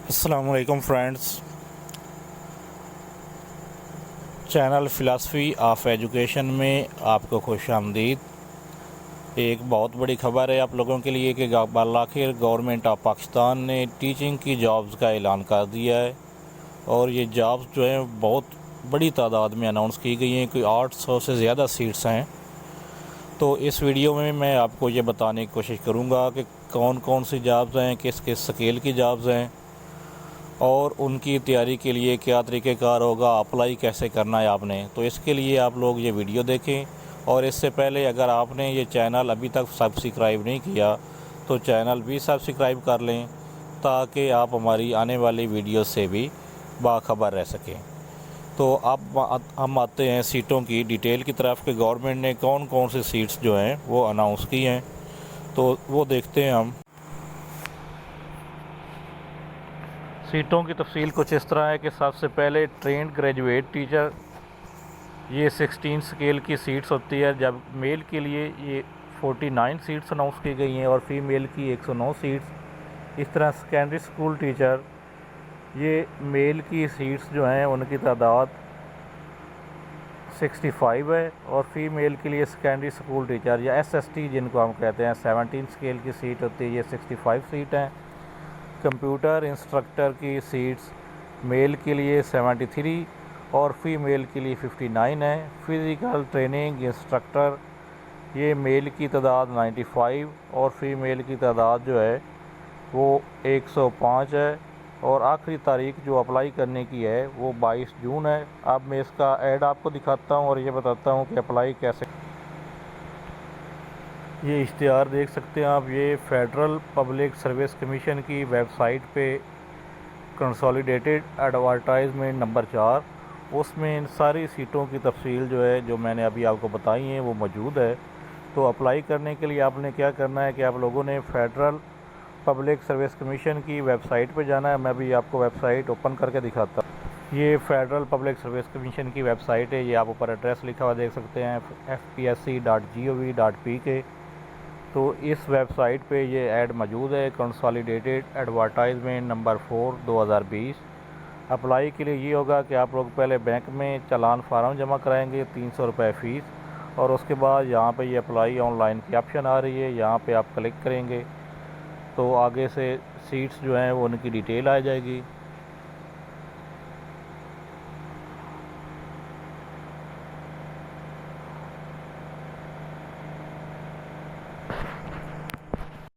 अस्सलाम वालेकुम friends. Channel philosophy of education में आपको खुशामदीद। एक बहुत बड़ी खबर है आप लोगों के लिए कि आखिर गवर्नमेंट ऑफ पाकिस्तान ने टीचिंग की जॉब्स का ऐलान कर दिया है और ये जॉब्स जो हैं बहुत बड़ी तादाद में अनाउंस की गई हैं। कोई 800 से ज़्यादा सीट्स हैं। तो इस वीडियो में मैं आपको ये बताने की कोशिश करूँगा कि कौन कौन सी जॉब्स हैं, किस किस स्केल की जॉब्स हैं और उनकी तैयारी के लिए क्या तरीक़ेकार होगा, अप्लाई कैसे करना है आपने। तो इसके लिए आप लोग ये वीडियो देखें और इससे पहले अगर आपने ये चैनल अभी तक सब्सक्राइब नहीं किया तो चैनल भी सब्सक्राइब कर लें ताकि आप हमारी आने वाली वीडियो से भी बाखबर रह सकें। तो अब हम आते हैं सीटों की डिटेल की तरफ कि गवर्नमेंट ने कौन कौन सी सीट्स जो हैं वो अनाउंस की हैं, तो वो देखते हैं हम। सीटों की तफसील कुछ इस तरह है कि सबसे पहले ट्रेंड ग्रेजुएट टीचर, ये 16 स्केल की सीट्स होती है। जब मेल के लिए ये 49 सीट्स अनाउंस की गई हैं और फीमेल की 109 सीट्स। इस तरह सेकेंडरी स्कूल टीचर, ये मेल की सीट्स जो हैं उनकी तादाद 65 है और फीमेल के लिए सेकेंडरी स्कूल टीचर या SST जिनको हम कहते हैं 17 स्केल की सीट होती है, ये 65 सीट हैं। कंप्यूटर इंस्ट्रक्टर की सीट्स मेल के लिए 73 और फीमेल के लिए 59 है। फ़िज़िकल ट्रेनिंग इंस्ट्रक्टर, ये मेल की तादाद 95 और फीमेल की तादाद जो है वो 105 है और आखिरी तारीख जो अप्लाई करने की है वो 22 जून है। अब मैं इसका ऐड आपको दिखाता हूँ और ये बताता हूँ कि अप्लाई कैसे। ये इश्तिहार देख सकते हैं आप, ये फेडरल पब्लिक सर्विस कमीशन की वेबसाइट पे कंसोलिडेटेड एडवर्टाइजमेंट नंबर 4, उसमें इन सारी सीटों की तफसील जो है जो मैंने अभी आपको बताई हैं वो मौजूद है। तो अप्लाई करने के लिए आपने क्या करना है कि आप लोगों ने फेडरल पब्लिक सर्विस कमीशन की वेबसाइट पे जाना है। मैं भी आपको वेबसाइट ओपन करके दिखाता हूँ। ये फेडरल पब्लिक सर्विस कमीशन की वेबसाइट है, ये आप ऊपर एड्रेस लिखा हुआ देख सकते हैं fpsc.gov.pk। तो इस वेबसाइट पे ये ऐड मौजूद है, कंसोलिडेटेड एडवर्टाइजमेंट नंबर 4 2020। अप्लाई के लिए ये होगा कि आप लोग पहले बैंक में चालान फार्म जमा कराएंगे, 300 रुपये फ़ीस, और उसके बाद यहाँ पे ये अप्लाई ऑनलाइन की ऑप्शन आ रही है, यहाँ पे आप क्लिक करेंगे तो आगे से सीट्स जो हैं वो उनकी डिटेल आ जाएगी।